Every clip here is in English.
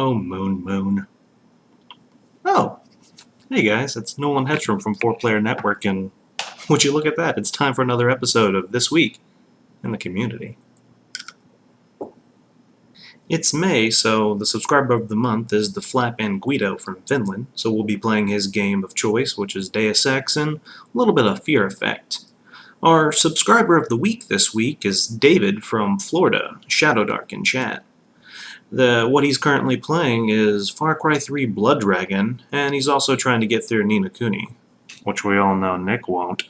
Oh, Moon. Oh, hey guys, it's Nolan Hetchram from 4Player Network, and would you look at that? It's time for another episode of This Week in the Community. It's May, so the subscriber of the month is the Flap and Guido from Finland, so we'll be playing his game of choice, which is Deus Ex, and a little bit of Fear Effect. Our subscriber of the week this week is David from Florida, Shadowdark in chat. What he's currently playing is Far Cry 3 Blood Dragon, and he's also trying to get through Ni no Kuni, which we all know Nick won't.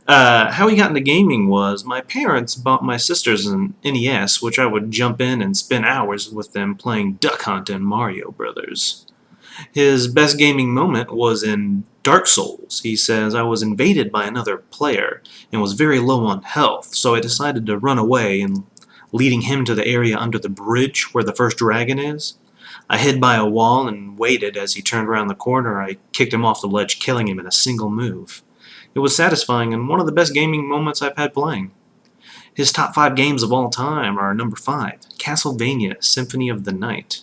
How he got into gaming was my parents bought my sisters an NES, which I would jump in and spend hours with them playing Duck Hunt and Mario Brothers. His best gaming moment was in Dark Souls. He says, I was invaded by another player and was very low on health, so I decided to run away, and leading him to the area under the bridge where the first dragon is. I hid by a wall and waited as he turned around the corner. I kicked him off the ledge, killing him in a single move. It was satisfying and one of the best gaming moments I've had playing. His top 5 games of all time are number 5, Castlevania Symphony of the Night,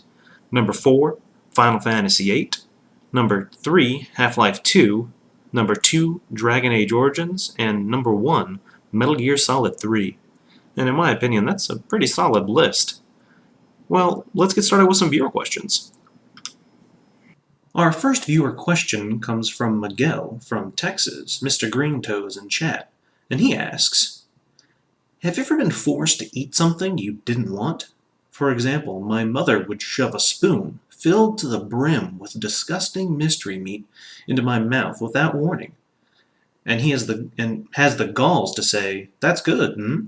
number 4, Final Fantasy VIII, number 3, Half-Life 2, number 2, Dragon Age Origins, and number 1, Metal Gear Solid 3. And in my opinion, that's a pretty solid list. Well, let's get started with some viewer questions. Our first viewer question comes from Miguel from Texas, Mr. Green Toes in chat, and he asks, have you ever been forced to eat something you didn't want? For example, my mother would shove a spoon filled to the brim with disgusting mystery meat into my mouth without warning. And has the galls to say, that's good,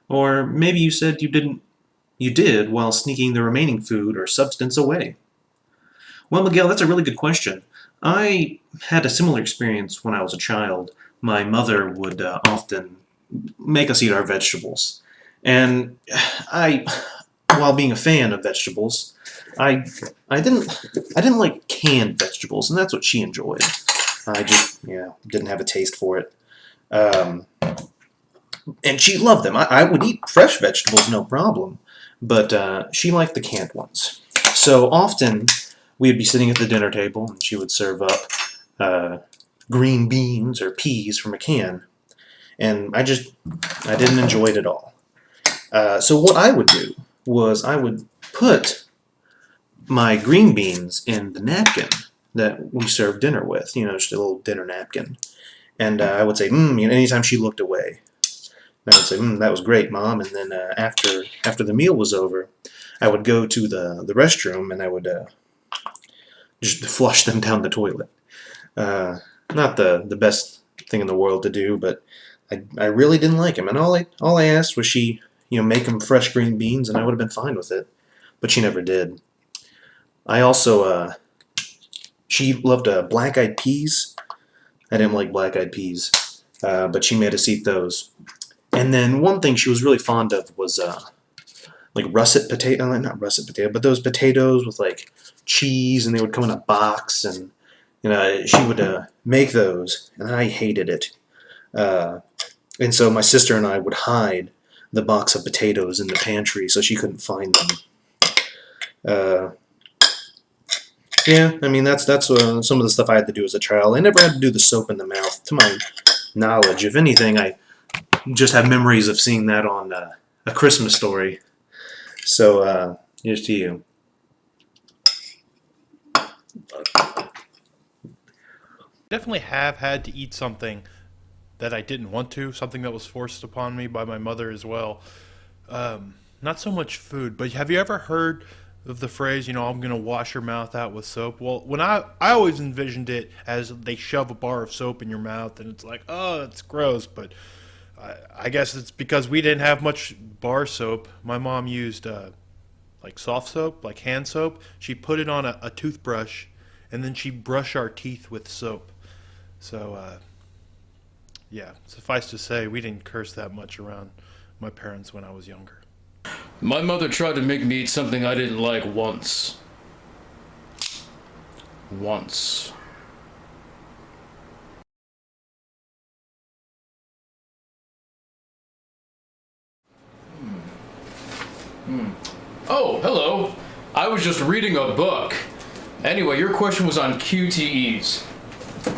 Or maybe you said you did while sneaking the remaining food or substance away. Well, Miguel, that's a really good question. I had a similar experience when I was a child. My mother would often make us eat our vegetables. And while being a fan of vegetables, I didn't like canned vegetables, and that's what she enjoyed. I just, didn't have a taste for it. And she loved them. I would eat fresh vegetables, no problem. But she liked the canned ones. So often, we would be sitting at the dinner table, and she would serve up green beans or peas from a can. And I didn't enjoy it at all. So what I would do was I would put my green beans in the napkin that we served dinner with, just a little dinner napkin. And I would say, anytime she looked away. I would say, that was great, Mom. And then after the meal was over, I would go to the restroom and I would just flush them down the toilet. Not the best thing in the world to do, but I really didn't like them. And all I asked was she, make them fresh green beans, and I would have been fine with it. But she never did. I also, she loved black-eyed peas. I didn't like black-eyed peas, but she made us eat those. And then one thing she was really fond of was like russet potato, not russet potato, but those potatoes with like cheese, and they would come in a box, and she would make those, and I hated it. And so my sister and I would hide the box of potatoes in the pantry so she couldn't find them. That's some of the stuff I had to do as a child. I never had to do the soap in the mouth, to my knowledge. If anything, I just have memories of seeing that on A Christmas Story. So, here's to you. Definitely have had to eat something that I didn't want to, something that was forced upon me by my mother as well. Not so much food, but have you ever heard of the phrase, I'm going to wash your mouth out with soap? Well, when I always envisioned it as they shove a bar of soap in your mouth, and it's like, oh, that's gross, but I guess it's because we didn't have much bar soap. My mom used like soft soap, like hand soap. She put it on a toothbrush, and then she'd brush our teeth with soap. So, suffice to say, we didn't curse that much around my parents when I was younger. My mother tried to make me eat something I didn't like once. Once. Oh, hello. I was just reading a book. Anyway, your question was on QTEs.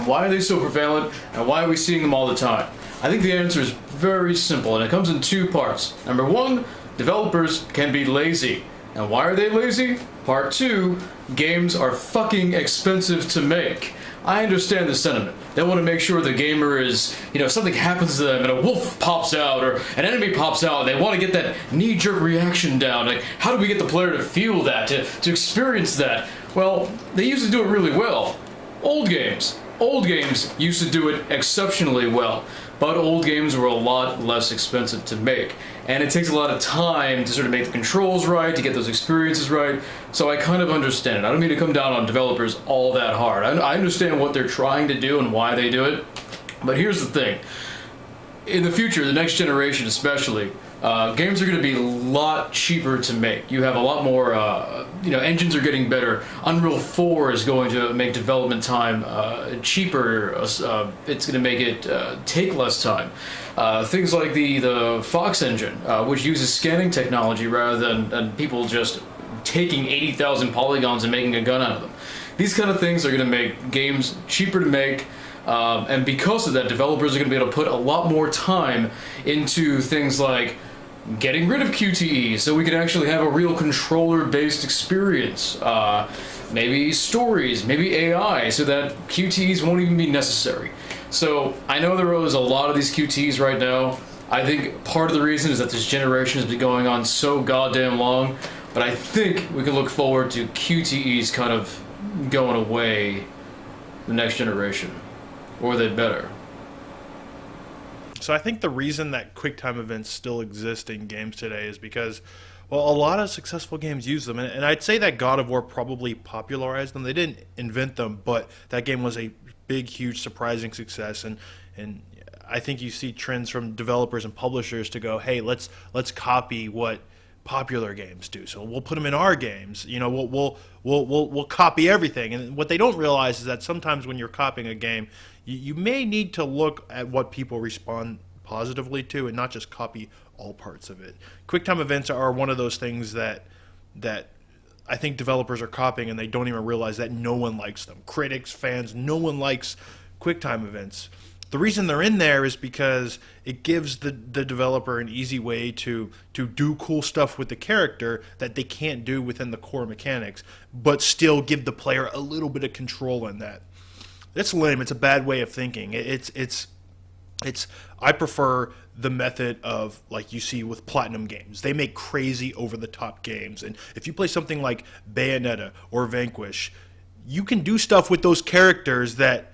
Why are they so prevalent, and why are we seeing them all the time? I think the answer is very simple, and it comes in two parts. Number one, developers can be lazy. And why are they lazy? Part two, games are fucking expensive to make. I understand the sentiment. They want to make sure the gamer is, something happens to them and a wolf pops out or an enemy pops out and they want to get that knee-jerk reaction down. Like, how do we get the player to feel that, to experience that? Well, they used to do it really well. Old games used to do it exceptionally well, but old games were a lot less expensive to make, and it takes a lot of time to sort of make the controls right, to get those experiences right, so I kind of understand it. I don't mean to come down on developers all that hard. I understand what they're trying to do and why they do it, but here's the thing. In the future, the next generation especially, games are going to be a lot cheaper to make. You have a lot more, engines are getting better. Unreal 4 is going to make development time cheaper. It's going to make it take less time. Things like the Fox engine, which uses scanning technology rather than people just taking 80,000 polygons and making a gun out of them. These kind of things are going to make games cheaper to make. And because of that, developers are going to be able to put a lot more time into things like getting rid of QTE so we can actually have a real controller-based experience. Maybe stories, maybe AI, so that QTEs won't even be necessary. So I know there is a lot of these QTEs right now. I think part of the reason is that this generation has been going on so goddamn long, but I think we can look forward to QTEs kind of going away the next generation. Or they'd better. So I think the reason that QuickTime events still exist in games today is because, well, a lot of successful games use them. And I'd say that God of War probably popularized them. They didn't invent them, but that game was a big, huge, surprising success. And I think you see trends from developers and publishers to go, hey, let's copy what popular games do. So we'll put them in our games. We'll copy everything. And what they don't realize is that sometimes when you're copying a game, you may need to look at what people respond positively to and not just copy all parts of it. QuickTime events are one of those things that I think developers are copying and they don't even realize that no one likes them. Critics, fans, no one likes QuickTime events. The reason they're in there is because it gives the developer an easy way to do cool stuff with the character that they can't do within the core mechanics, but still give the player a little bit of control in that. That's lame. It's a bad way of thinking. I prefer the method of, like you see with Platinum Games. They make crazy over-the-top games. And if you play something like Bayonetta or Vanquish, you can do stuff with those characters that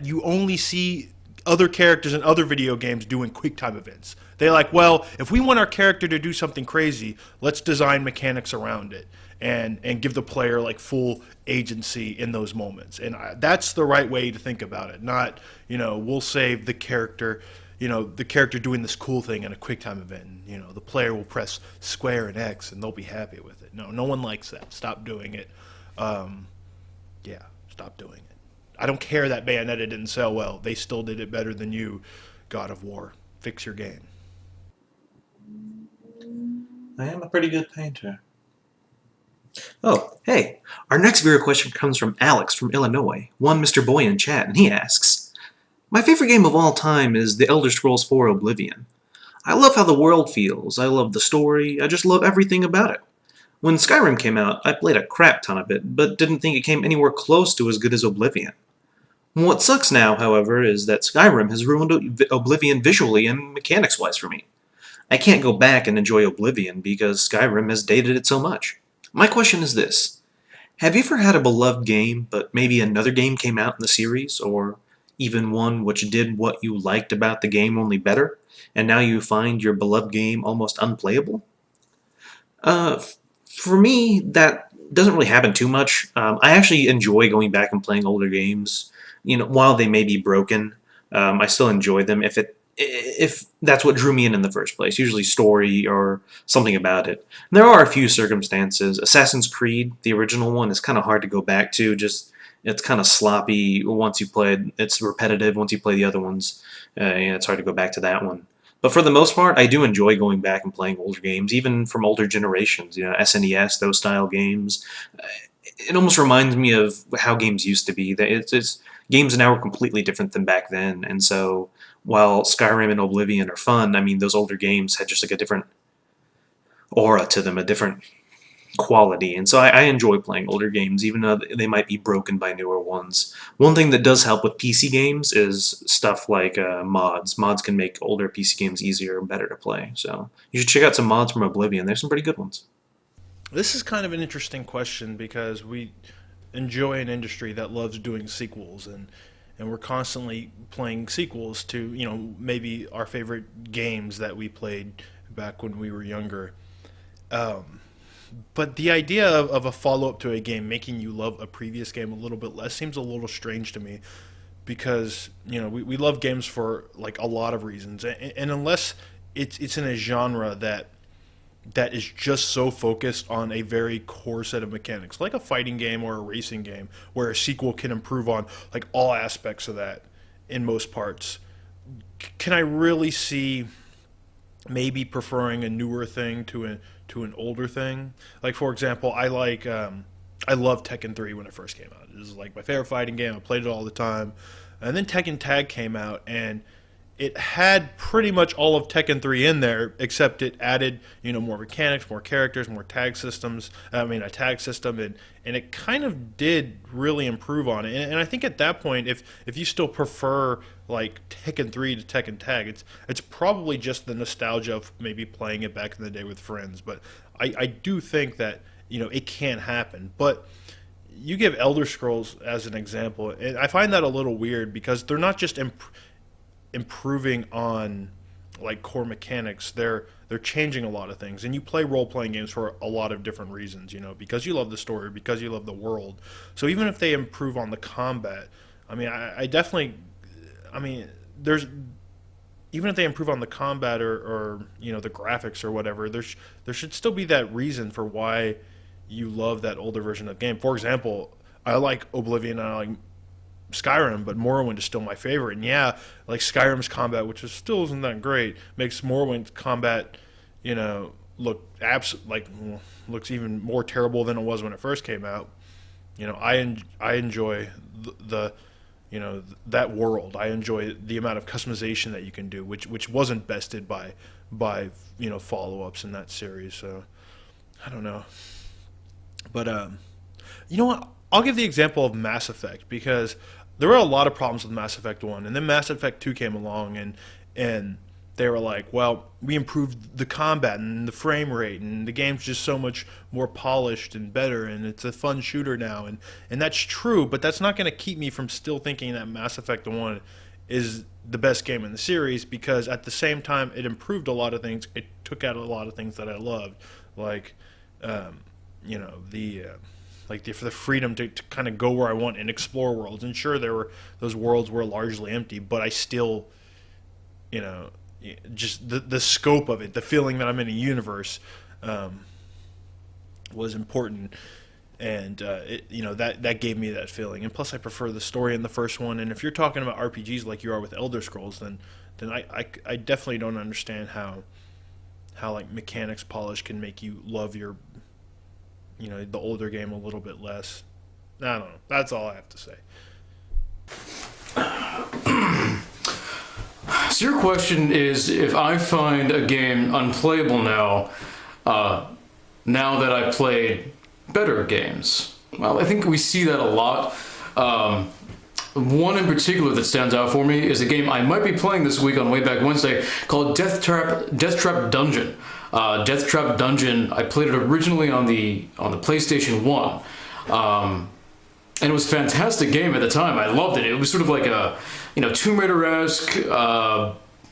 you only see other characters in other video games doing QuickTime events. They're like, well, if we want our character to do something crazy, let's design mechanics around it and give the player like full agency in those moments. And that's the right way to think about it. Not, we'll save the character, the character doing this cool thing in a QuickTime event. And, the player will press square and X and they'll be happy with it. No one likes that. Stop doing it. Stop doing it. I don't care that Bayonetta didn't sell well. They still did it better than you, God of War. Fix your game. I am a pretty good painter. Oh, hey. Our next viewer question comes from Alex from Illinois, one Mr. Boy in chat, and he asks, my favorite game of all time is The Elder Scrolls IV Oblivion. I love how the world feels. I love the story. I just love everything about it. When Skyrim came out, I played a crap ton of it, but didn't think it came anywhere close to as good as Oblivion. What sucks now, however, is that Skyrim has ruined Oblivion visually and mechanics-wise for me. I can't go back and enjoy Oblivion because Skyrim has dated it so much. My question is this. Have you ever had a beloved game, but maybe another game came out in the series, or even one which did what you liked about the game only better, and now you find your beloved game almost unplayable? For me, that doesn't really happen too much. I actually enjoy going back and playing older games. While they may be broken, I still enjoy them if that's what drew me in the first place, usually story or something about it. And there are a few circumstances. Assassin's Creed, the original one, is kind of hard to go back to. It's kind of sloppy once you play it. It's repetitive once you play the other ones. And it's hard to go back to that one. But for the most part, I do enjoy going back and playing older games, even from older generations. SNES, those style games. It almost reminds me of how games used to be. That it's games now are completely different than back then, and so while Skyrim and Oblivion are fun, I mean those older games had just like a different aura to them, a different quality, and so I enjoy playing older games, even though they might be broken by newer ones. One thing that does help with PC games is stuff like mods. Mods can make older PC games easier and better to play, so you should check out some mods from Oblivion. There's some pretty good ones. This is kind of an interesting question because we enjoy an industry that loves doing sequels, and we're constantly playing sequels to, maybe our favorite games that we played back when we were younger. But the idea of a follow-up to a game making you love a previous game a little bit less seems a little strange to me, because we love games for like a lot of reasons, and unless it's in a genre that is just so focused on a very core set of mechanics, like a fighting game or a racing game, where a sequel can improve on like all aspects of that in most parts. Can I really see maybe preferring a newer thing to an older thing? Like, for example, I love Tekken 3 when it first came out. It was like my favorite fighting game. I played it all the time. And then Tekken Tag came out, and it had pretty much all of Tekken 3 in there, except it added, more mechanics, more characters, more tag systems. A tag system, and it kind of did really improve on it. And I think at that point, if you still prefer like Tekken 3 to Tekken Tag, it's probably just the nostalgia of maybe playing it back in the day with friends. But I do think that it can happen. But you give Elder Scrolls as an example, and I find that a little weird because they're not just improving on like core mechanics. They're changing a lot of things, and you play role-playing games for a lot of different reasons, because you love the story, because you love the world. So even if they improve on the combat, I definitely, there's, even if they improve on the combat or the graphics or whatever, there should still be that reason for why you love that older version of the game. For example, I like Oblivion and I like Skyrim, but Morrowind is still my favorite. And yeah, like Skyrim's combat, which still isn't that great, makes Morrowind's combat, look looks even more terrible than it was when it first came out. I enjoy the that world. I enjoy the amount of customization that you can do, which wasn't bested by follow-ups in that series. So I don't know, but you know what? I'll give the example of Mass Effect, because there were a lot of problems with Mass Effect 1, and then Mass Effect 2 came along, and they were like, well, we improved the combat and the frame rate, and the game's just so much more polished and better, and it's a fun shooter now, and that's true, but that's not going to keep me from still thinking that Mass Effect 1 is the best game in the series, because at the same time it improved a lot of things. It took out a lot of things that I loved, like for the freedom to kind of go where I want and explore worlds. And sure, those worlds were largely empty, but I still, just the scope of it, the feeling that I'm in a universe, was important, and that gave me that feeling. And plus, I prefer the story in the first one. And if you're talking about RPGs like you are with Elder Scrolls, then I definitely don't understand how like mechanics polish can make you love your the older game a little bit less. I don't know. That's all I have to say. So your question is, if I find a game unplayable now that I played better games. Well, I think we see that a lot. One in particular that stands out for me is a game I might be playing this week on Wayback Wednesday called Death Trap Dungeon. Death Trap Dungeon, I played it originally on the PlayStation 1. And it was a fantastic game at the time. I loved it. It was sort of like a, Tomb Raider-esque,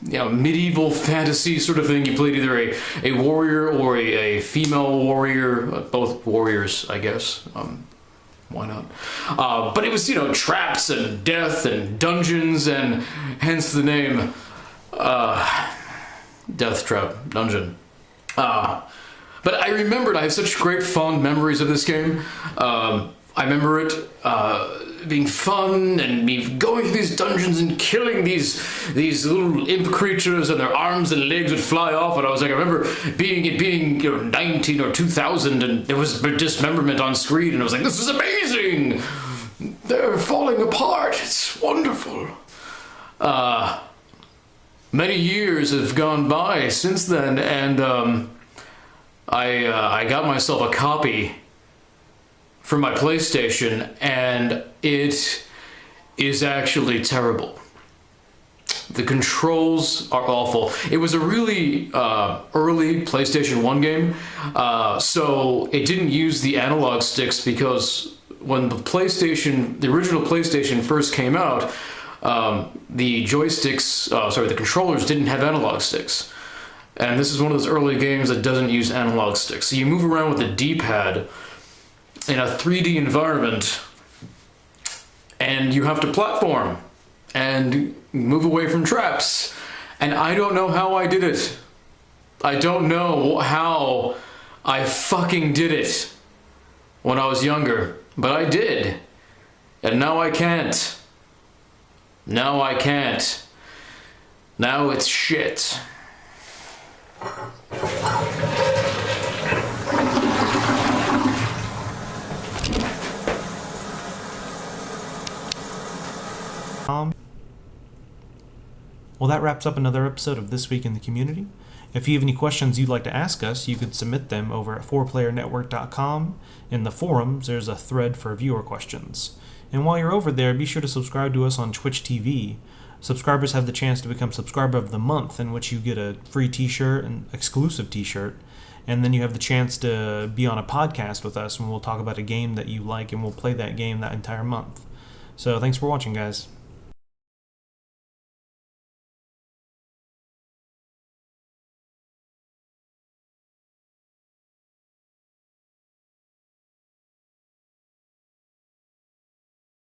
medieval fantasy sort of thing. You played either a warrior or a female warrior, both warriors, I guess. Why not? But it was, traps and death and dungeons, and hence the name Death Trap Dungeon. But I remembered, I have such great fond memories of this game. I I remember it being fun and me going through these dungeons and killing these little imp creatures, and their arms and legs would fly off. And I was like, I remember being 19 or 2000, and there was dismemberment on screen, and I was like, this is amazing. They're falling apart. It's wonderful. Many years have gone by since then, and I got myself a copy for my PlayStation, and it is actually terrible. The controls are awful. It was a really early PlayStation 1 game, so it didn't use the analog sticks, because when the original PlayStation first came out, the controllers didn't have analog sticks. And this is one of those early games that doesn't use analog sticks. So you move around with a D-pad in a 3D environment, and you have to platform and move away from traps. And I don't know how I did it. I don't know how I fucking did it when I was younger, but I did. And now I can't. Now I can't. Now it's shit. Well, that wraps up another episode of This Week in the Community. If you have any questions you'd like to ask us, you could submit them over at 4playernetwork.com. In the forums, there's a thread for viewer questions. And while you're over there, be sure to subscribe to us on Twitch TV. Subscribers have the chance to become Subscriber of the Month, in which you get a free t-shirt, an exclusive t-shirt, and then you have the chance to be on a podcast with us, and we'll talk about a game that you like, and we'll play that game that entire month. So thanks for watching, guys.